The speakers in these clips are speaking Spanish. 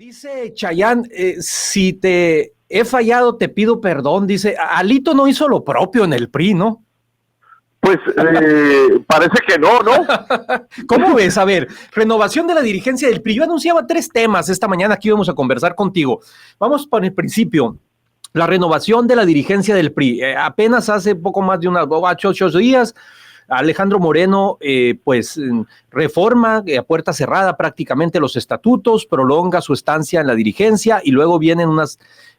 Dice Chayán, si te he fallado, te pido perdón. Dice, Alito no hizo lo propio en el PRI, ¿no? Pues parece que no. ¿Cómo ves? A ver, renovación de la dirigencia del PRI. Yo anunciaba 3 temas esta mañana que íbamos a conversar contigo. Vamos por el principio. La renovación de la dirigencia del PRI. Apenas hace poco más de unos 8 días, Alejandro Moreno, reforma a puerta cerrada prácticamente los estatutos, prolonga su estancia en la dirigencia y luego vienen un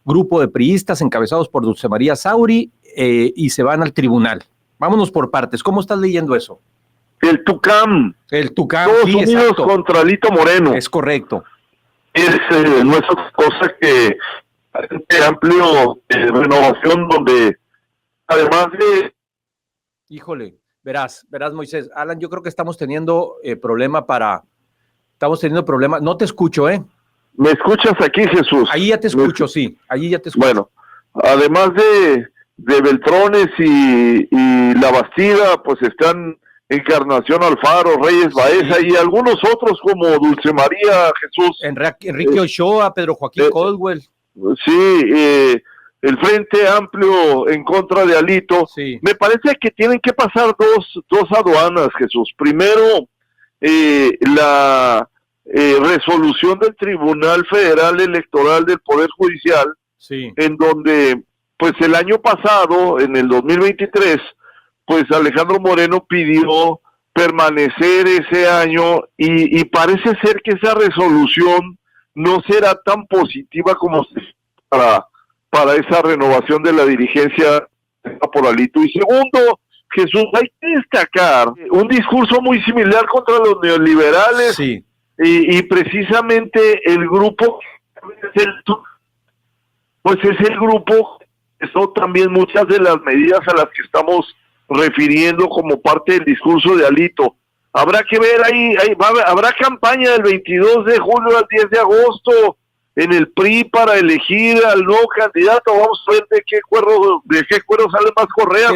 grupo de priistas encabezados por Dulce María Sauri y se van al tribunal. Vámonos por partes. ¿Cómo estás leyendo eso? El TUCAM. Todos sí, unidos exacto. Contra Alito Moreno. Es correcto. No es otra cosa que amplio renovación donde además de... Híjole, verás Moisés. Alan, yo creo que estamos teniendo problema. No te escucho, ¿eh? ¿Me escuchas aquí, Jesús? Ahí ya te escucho, sí. Allí ya te escucho. Bueno, además de Beltrones y La Bastida, pues están Encarnación Alfaro, Reyes Baeza y algunos otros como Dulce María Jesús. Enrique Ochoa, Pedro Joaquín Caldwell. Sí, el Frente Amplio en contra de Alito. Sí. Me parece que tienen que pasar dos aduanas, Jesús. Primero, la resolución del Tribunal Federal Electoral del Poder Judicial, sí, en donde, pues el año pasado, en el 2023, pues Alejandro Moreno pidió permanecer ese año y parece ser que esa resolución no será tan positiva como para esa renovación de la dirigencia por Alito. Y segundo, Jesús, hay que destacar un discurso muy similar contra los neoliberales, sí, y precisamente el grupo es el grupo que son también muchas de las medidas a las que estamos refiriendo como parte del discurso de Alito. Habrá que ver habrá campaña del 22 de julio al 10 de agosto en el PRI para elegir al nuevo candidato. Vamos a ver de qué cuero sale más correa.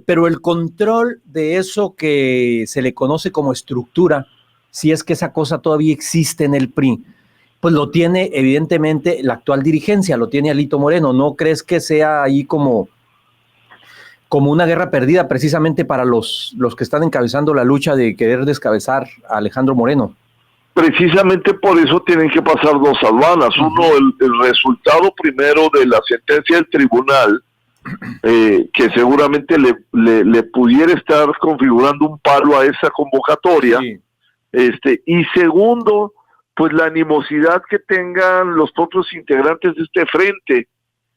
Pero el control de eso que se le conoce como estructura, si es que esa cosa todavía existe en el PRI, pues lo tiene evidentemente la actual dirigencia, lo tiene Alito Moreno. ¿No crees que sea ahí como una guerra perdida precisamente para los que están encabezando la lucha de querer descabezar a Alejandro Moreno? Precisamente por eso tienen que pasar 2 aduanas. Uno, el resultado primero de la sentencia del tribunal, que seguramente le pudiera estar configurando un palo a esa convocatoria. Sí. Y segundo, pues la animosidad que tengan los propios integrantes de este frente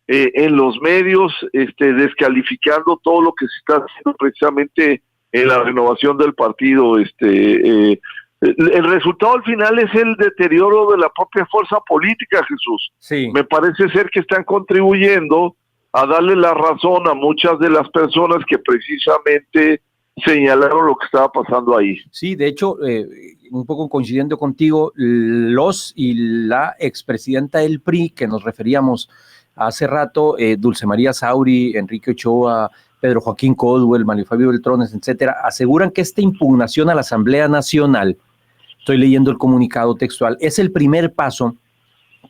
en los medios, descalificando todo lo que se está haciendo precisamente en la renovación del partido. El resultado al final es el deterioro de la propia fuerza política, Jesús. Sí. Me parece ser que están contribuyendo a darle la razón a muchas de las personas que precisamente señalaron lo que estaba pasando ahí. Sí, de hecho, un poco coincidiendo contigo, los y la expresidenta del PRI, que nos referíamos hace rato, Dulce María Sauri, Enrique Ochoa, Pedro Joaquín Caldwell, Mario Fabio Beltrones, etcétera, aseguran que esta impugnación a la Asamblea Nacional, estoy leyendo el comunicado textual, es el primer paso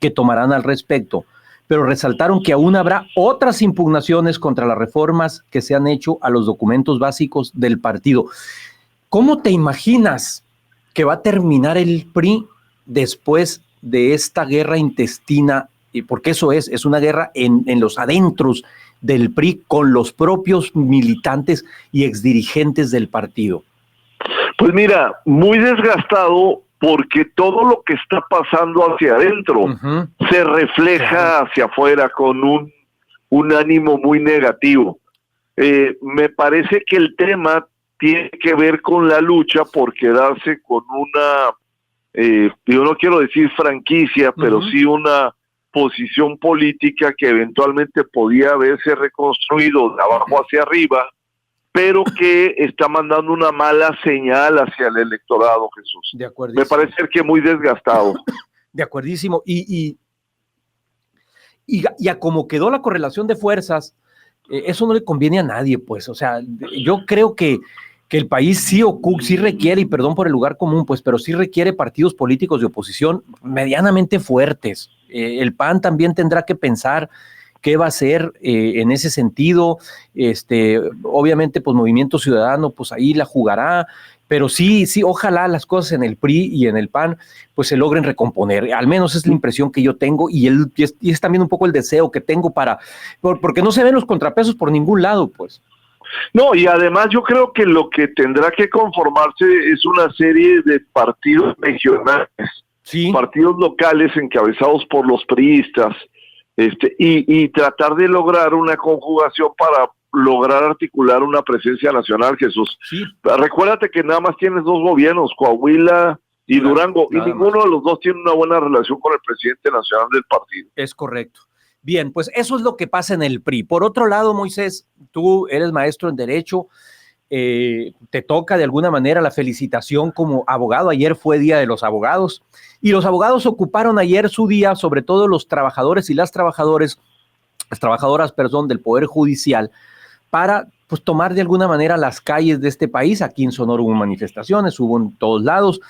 que tomarán al respecto, pero resaltaron que aún habrá otras impugnaciones contra las reformas que se han hecho a los documentos básicos del partido. ¿Cómo te imaginas que va a terminar el PRI después de esta guerra intestina? Porque eso es una guerra en los adentros del PRI con los propios militantes y exdirigentes del partido. Pues mira, muy desgastado, porque todo lo que está pasando hacia adentro se refleja hacia afuera con un ánimo muy negativo. Me parece que el tema tiene que ver con la lucha por quedarse con una, yo no quiero decir franquicia, pero sí una posición política que eventualmente podía haberse reconstruido de abajo hacia arriba, pero que está mandando una mala señal hacia el electorado, Jesús. De acuerdo. Me parece que muy desgastado. De acuerdísimo. Y a como quedó la correlación de fuerzas, eso no le conviene a nadie, pues. O sea, yo creo que que el país sí requiere, y perdón por el lugar común, pues, pero sí requiere partidos políticos de oposición medianamente fuertes. El PAN también tendrá que pensar qué va a hacer en ese sentido. Obviamente, pues Movimiento Ciudadano, pues ahí la jugará, pero sí, ojalá las cosas en el PRI y en el PAN pues se logren recomponer. Al menos es la impresión que yo tengo y es también un poco el deseo que tengo porque no se ven los contrapesos por ningún lado, pues. No, y además yo creo que lo que tendrá que conformarse es una serie de partidos regionales, sí, partidos locales encabezados por los priistas, y tratar de lograr una conjugación para lograr articular una presencia nacional, Jesús. Sí. Recuérdate que nada más tienes dos gobiernos, Coahuila y Durango, y ninguno de los dos tiene una buena relación con el presidente nacional del partido. Es correcto. Bien, pues eso es lo que pasa en el PRI. Por otro lado, Moisés, tú eres maestro en Derecho, te toca de alguna manera la felicitación como abogado. Ayer fue Día de los Abogados y los abogados ocuparon ayer su día, sobre todo los trabajadores y las trabajadoras, del Poder Judicial, para pues tomar de alguna manera las calles de este país. Aquí en Sonora hubo manifestaciones, hubo en todos lados,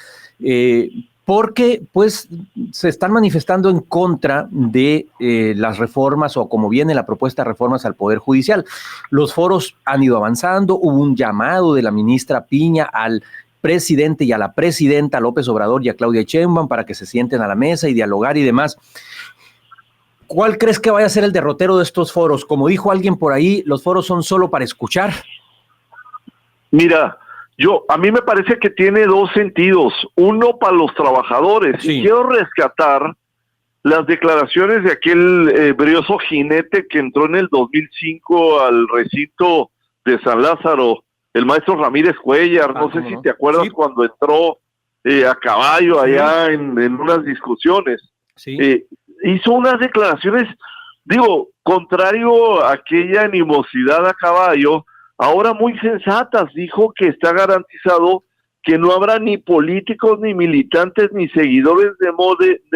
porque pues se están manifestando en contra de las reformas, o como viene la propuesta de reformas al Poder Judicial. Los foros han ido avanzando, hubo un llamado de la ministra Piña al presidente y a la presidenta López Obrador y a Claudia Sheinbaum para que se sienten a la mesa y dialogar y demás. ¿Cuál crees que vaya a ser el derrotero de estos foros? Como dijo alguien por ahí, los foros son solo para escuchar. Mira, a mí me parece que tiene dos sentidos. Uno para los trabajadores. Sí. Y quiero rescatar las declaraciones de aquel brioso jinete que entró en el 2005 al recinto de San Lázaro, el maestro Ramírez Cuellar. No sé si te acuerdas, sí, cuando entró a caballo allá en unas discusiones. Sí. Hizo unas declaraciones, contrario a aquella animosidad a caballo, ahora muy sensatas. Dijo que está garantizado que no habrá ni políticos, ni militantes, ni seguidores de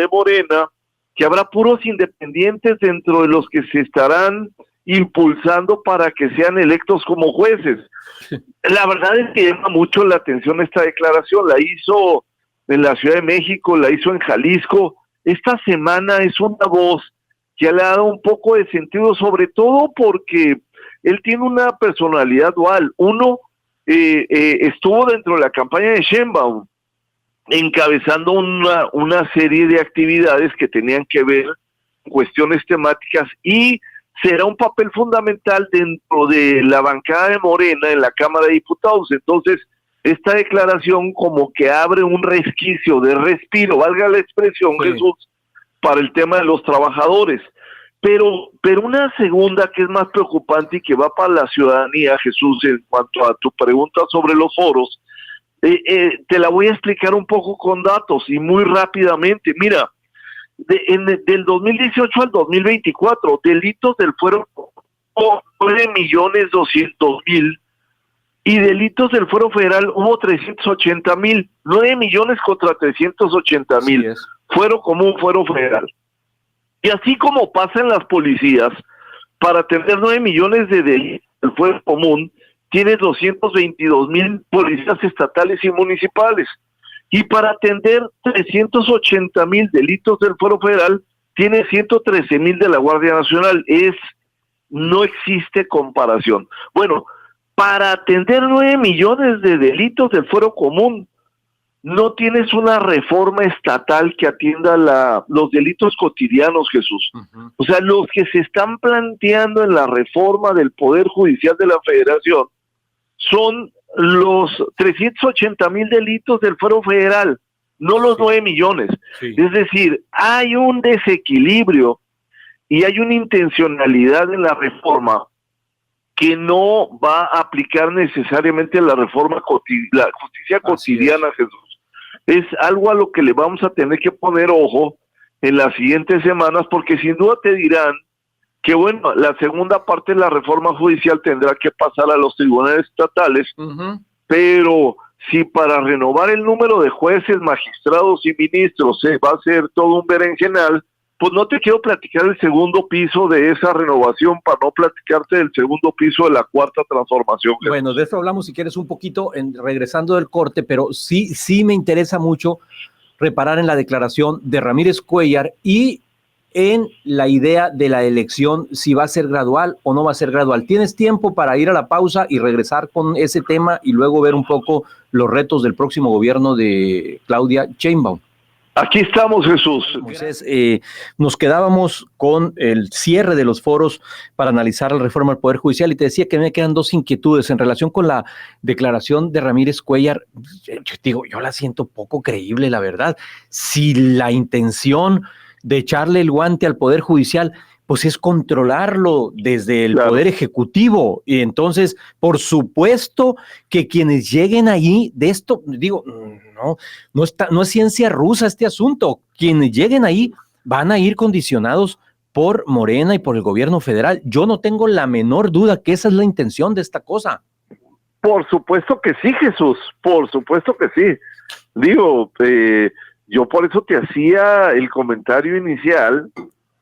Morena, que habrá puros independientes dentro de los que se estarán impulsando para que sean electos como jueces. La verdad es que llama mucho la atención esta declaración. La hizo en la Ciudad de México, la hizo en Jalisco. Esta semana es una voz que le ha dado un poco de sentido, sobre todo porque él tiene una personalidad dual. Uno, estuvo dentro de la campaña de Sheinbaum, encabezando una serie de actividades que tenían que ver con cuestiones temáticas, y será un papel fundamental dentro de la bancada de Morena en la Cámara de Diputados. Entonces, esta declaración como que abre un resquicio de respiro, valga la expresión, sí, Jesús, para el tema de los trabajadores. Pero una segunda que es más preocupante y que va para la ciudadanía, Jesús, en cuanto a tu pregunta sobre los foros, te la voy a explicar un poco con datos y muy rápidamente. Mira, del 2018 al 2024, delitos del fuero 9.200.000, y delitos del fuero federal hubo 380.000, 9 millones contra 380.000, fuero común, fuero federal. Y así como pasa en las policías, para atender 9 millones de delitos del fuero común, tienes 222.000 policías estatales y municipales. Y para atender 380.000 delitos del fuero federal, tiene 113.000 de la Guardia Nacional. No existe comparación. Bueno, para atender 9 millones de delitos del fuero común, no tienes una reforma estatal que atienda los delitos cotidianos, Jesús. Uh-huh. O sea, los que se están planteando en la reforma del Poder Judicial de la Federación son los 380.000 delitos del fuero federal, no los 9 millones. Sí. Es decir, hay un desequilibrio y hay una intencionalidad en la reforma que no va a aplicar necesariamente la reforma la justicia cotidiana, Jesús. Es algo a lo que le vamos a tener que poner ojo en las siguientes semanas, porque sin duda te dirán que, bueno, la segunda parte de la reforma judicial tendrá que pasar a los tribunales estatales, uh-huh, pero si para renovar el número de jueces, magistrados y ministros va a ser todo un berenjenal, pues no te quiero platicar el segundo piso de esa renovación para no platicarte del segundo piso de la cuarta transformación. Bueno, de eso hablamos si quieres un poquito regresando del corte, pero sí me interesa mucho reparar en la declaración de Ramírez Cuéllar y en la idea de la elección, si va a ser gradual o no va a ser gradual. ¿Tienes tiempo para ir a la pausa y regresar con ese tema y luego ver un poco los retos del próximo gobierno de Claudia Sheinbaum? Aquí estamos, Jesús. Entonces, nos quedábamos con el cierre de los foros para analizar la reforma al Poder Judicial y te decía que me quedan dos inquietudes en relación con la declaración de Ramírez Cuéllar. Yo la siento poco creíble, la verdad. Si la intención de echarle el guante al Poder Judicial pues es controlarlo desde el Poder Ejecutivo, y entonces, por supuesto que quienes lleguen allí, de esto, digo, no es ciencia rusa este asunto, quienes lleguen ahí van a ir condicionados por Morena y por el gobierno federal. Yo no tengo la menor duda que esa es la intención de esta cosa. Por supuesto que sí, Jesús, por supuesto que sí. Digo, yo por eso te hacía el comentario inicial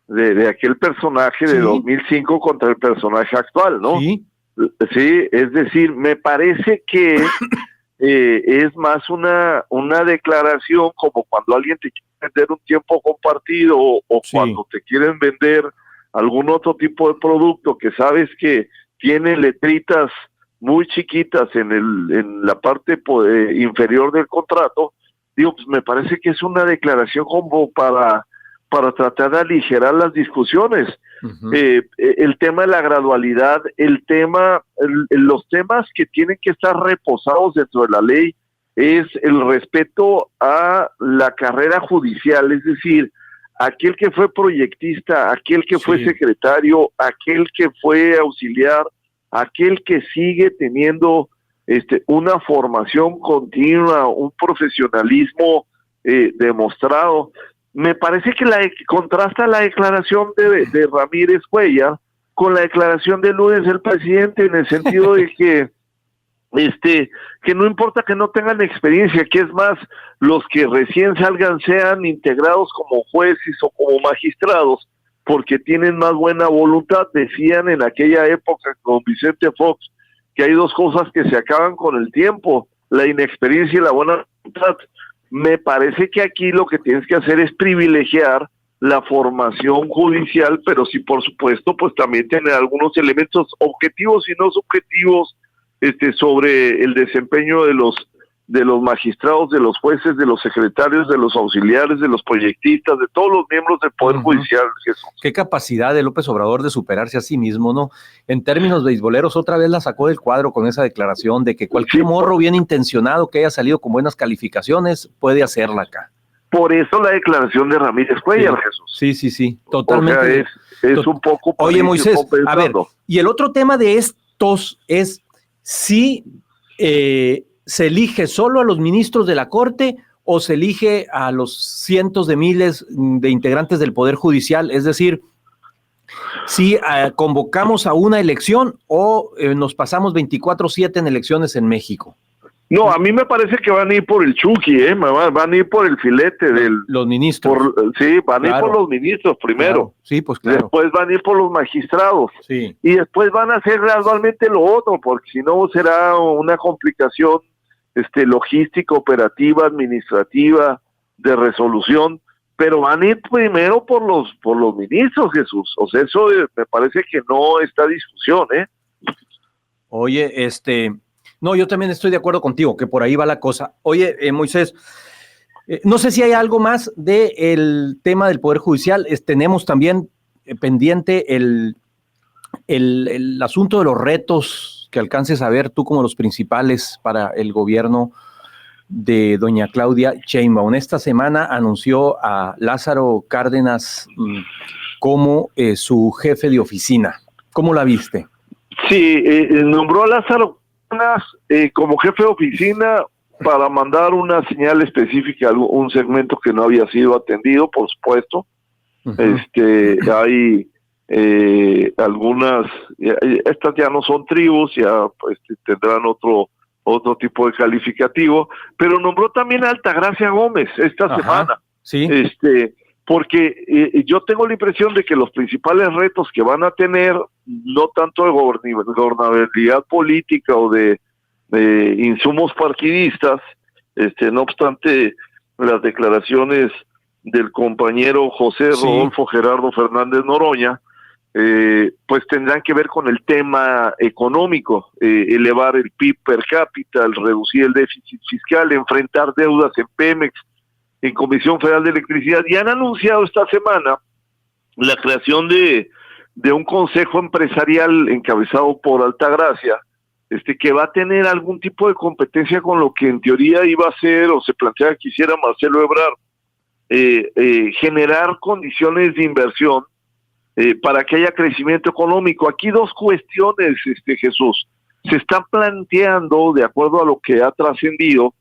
de aquel personaje de 2005 contra el personaje actual, ¿no? Sí, es decir, me parece que es más una declaración como cuando alguien te quiere vender un tiempo compartido o cuando te quieren vender algún otro tipo de producto que sabes que tiene letritas muy chiquitas en la parte inferior del contrato. Digo, pues me parece que es una declaración como para tratar de aligerar las discusiones. Uh-huh. El tema de la gradualidad, los temas que tienen que estar reposados dentro de la ley es el respeto a la carrera judicial, es decir, aquel que fue proyectista, aquel que fue secretario, aquel que fue auxiliar, aquel que sigue teniendo una formación continua, un profesionalismo demostrado. Me parece que contrasta la declaración de Ramírez Cuéllar con la declaración de Núñez, el presidente, en el sentido de que no importa que no tengan experiencia, que es más, los que recién salgan sean integrados como jueces o como magistrados, porque tienen más buena voluntad. Decían en aquella época con Vicente Fox que hay dos cosas que se acaban con el tiempo, la inexperiencia y la buena voluntad. Me parece que aquí lo que tienes que hacer es privilegiar la formación judicial, pero sí, por supuesto, pues también tener algunos elementos objetivos y no subjetivos sobre el desempeño de los magistrados, de los jueces, de los secretarios, de los auxiliares, de los proyectistas, de todos los miembros del Poder Judicial. Jesús. Qué capacidad de López Obrador de superarse a sí mismo, ¿no? En términos beisboleros, otra vez la sacó del cuadro con esa declaración de que cualquier morro bien intencionado que haya salido con buenas calificaciones puede hacerla acá. Por eso la declaración de Ramírez Cuéllar, Jesús. Sí, totalmente. O sea, es un poco... Oye, Moisés, a ver, y el otro tema de estos es si se elige solo a los ministros de la Corte o se elige a los cientos de miles de integrantes del Poder Judicial, es decir, si convocamos a una elección o nos pasamos 24/7 en elecciones en México. No, a mí me parece que van a ir por el Chucky, van a ir por el filete los ministros. Van a ir por los ministros primero. Claro. Sí, pues claro. Después van a ir por los magistrados. Sí. Y después van a hacer gradualmente lo otro, porque si no será una complicación logística, operativa, administrativa, de resolución, pero van a ir primero por los ministros, Jesús. O sea, eso me parece que no está discusión, ¿eh? Oye, no, yo también estoy de acuerdo contigo, que por ahí va la cosa. Oye, Moisés, no sé si hay algo más del tema del Poder Judicial. Tenemos también pendiente el asunto de los retos que alcances a ver tú como los principales para el gobierno de doña Claudia Sheinbaum. Esta semana anunció a Lázaro Cárdenas como su jefe de oficina. ¿Cómo la viste? Sí, nombró a Lázaro como jefe de oficina para mandar una señal específica a un segmento que no había sido atendido, por supuesto. Uh-huh. Hay algunas, estas ya no son tribus, ya tendrán otro tipo de calificativo, pero nombró también a Altagracia Gómez esta semana. Sí. porque yo tengo la impresión de que los principales retos que van a tener, no tanto de gobernabilidad política o de insumos partidistas, no obstante las declaraciones del compañero José Rodolfo Gerardo Fernández Noroña, pues tendrán que ver con el tema económico, elevar el PIB per cápita, reducir el déficit fiscal, enfrentar deudas en Pemex, en Comisión Federal de Electricidad, y han anunciado esta semana la creación de un consejo empresarial encabezado por Altagracia, que va a tener algún tipo de competencia con lo que en teoría iba a ser o se plantea que hiciera Marcelo Ebrard, generar condiciones de inversión para que haya crecimiento económico. Aquí dos cuestiones, Jesús. Se están planteando, de acuerdo a lo que ha trascendido,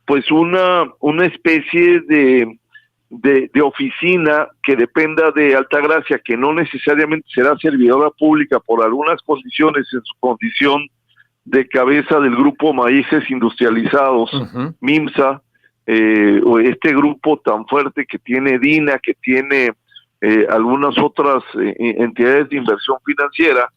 pues una especie de oficina que dependa de Altagracia, que no necesariamente será servidora pública por algunas condiciones en su condición de cabeza del grupo Maíces Industrializados, MIMSA, o este grupo tan fuerte que tiene DINA, que tiene algunas otras entidades de inversión financiera,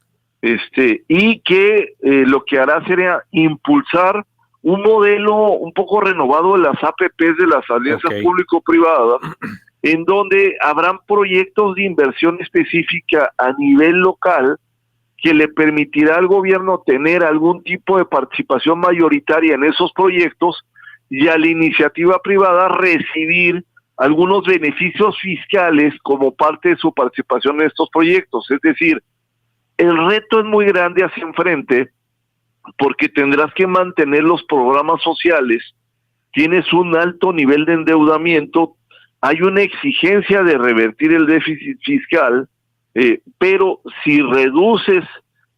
y que lo que hará sería impulsar un modelo un poco renovado de las APPs, de las alianzas público-privadas, en donde habrán proyectos de inversión específica a nivel local que le permitirá al gobierno tener algún tipo de participación mayoritaria en esos proyectos y a la iniciativa privada recibir algunos beneficios fiscales como parte de su participación en estos proyectos. Es decir, el reto es muy grande hacia enfrente, porque tendrás que mantener los programas sociales, tienes un alto nivel de endeudamiento, hay una exigencia de revertir el déficit fiscal, pero si reduces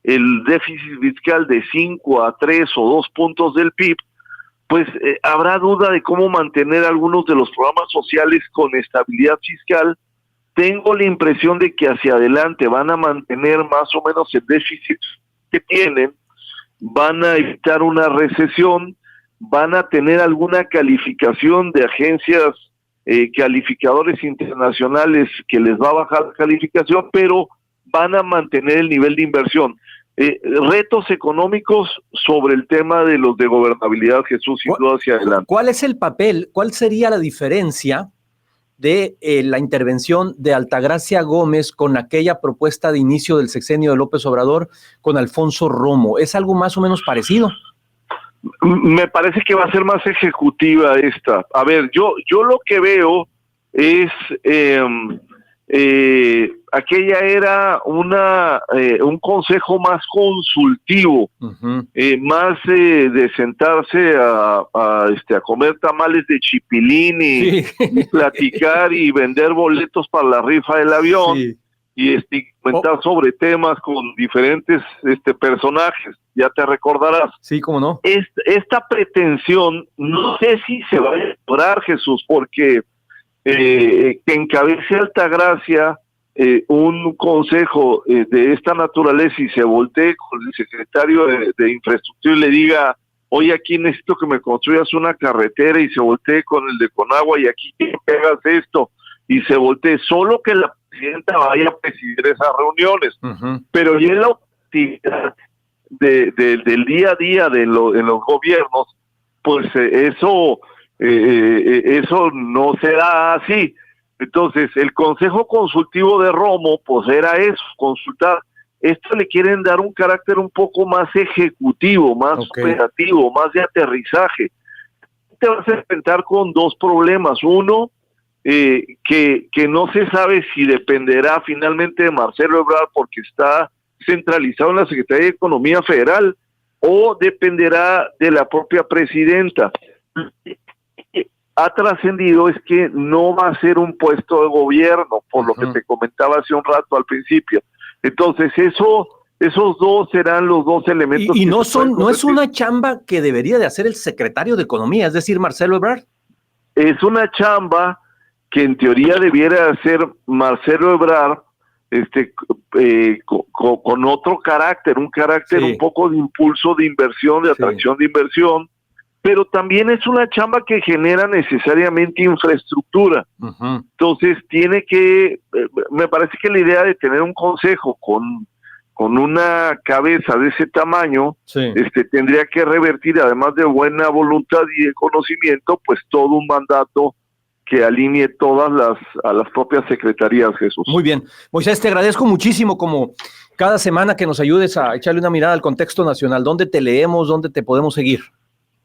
el déficit fiscal de 5 a 3 o 2 puntos del PIB, pues habrá duda de cómo mantener algunos de los programas sociales con estabilidad fiscal. Tengo la impresión de que hacia adelante van a mantener más o menos el déficit que tienen, van a evitar una recesión, van a tener alguna calificación de agencias calificadores internacionales que les va a bajar la calificación, pero van a mantener el nivel de inversión. Retos económicos sobre el tema de los de gobernabilidad, Jesús, sin duda hacia adelante. ¿Cuál es el papel, cuál sería la diferencia de la intervención de Altagracia Gómez con aquella propuesta de inicio del sexenio de López Obrador con Alfonso Romo? ¿Es algo más o menos parecido? Me parece que va a ser más ejecutiva esta. A ver, yo lo que veo es aquella era un consejo más consultivo, más de sentarse a comer tamales de chipilín y platicar y vender boletos para la rifa del avión y comentar sobre temas con diferentes personajes. Ya te recordarás. Sí, cómo no. Esta pretensión, no sé si se va a lograr, Jesús, porque que encabece Altagracia un consejo de esta naturaleza y se voltee con el secretario de Infraestructura y le diga, oye, aquí necesito que me construyas una carretera, y se voltee con el de Conagua y aquí pegas esto, y se voltee, solo que la presidenta vaya a presidir esas reuniones, pero ya en la actividad del día a día en los gobiernos, pues eso no será así. Entonces, el Consejo Consultivo de Romo, pues era eso, consultar. Esto le quieren dar un carácter un poco más ejecutivo, más operativo, más de aterrizaje. Te vas a enfrentar con dos problemas. Uno, que no se sabe si dependerá finalmente de Marcelo Ebrard porque está centralizado en la Secretaría de Economía Federal, o dependerá de la propia presidenta. Ha trascendido es que no va a ser un puesto de gobierno, por lo que te comentaba hace un rato al principio. Entonces esos dos serán los dos elementos. Y no es una chamba que debería de hacer el secretario de Economía, es decir, Marcelo Ebrard. Es una chamba que en teoría debiera hacer Marcelo Ebrard, con otro carácter, un carácter un poco de impulso de inversión, de atracción de inversión, pero también es una chamba que genera necesariamente infraestructura. Entonces tiene que, me parece que la idea de tener un consejo con una cabeza de ese tamaño, tendría que revertir, además de buena voluntad y de conocimiento, pues todo un mandato que alinee todas a las propias secretarías, Jesús. Muy bien. Moisés, te agradezco muchísimo como cada semana que nos ayudes a echarle una mirada al contexto nacional. ¿Dónde te leemos? ¿Dónde te podemos seguir?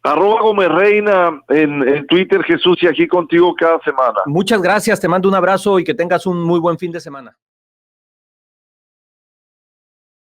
@Gómez Reina en Twitter, Jesús, y aquí contigo cada semana. Muchas gracias, te mando un abrazo y que tengas un muy buen fin de semana.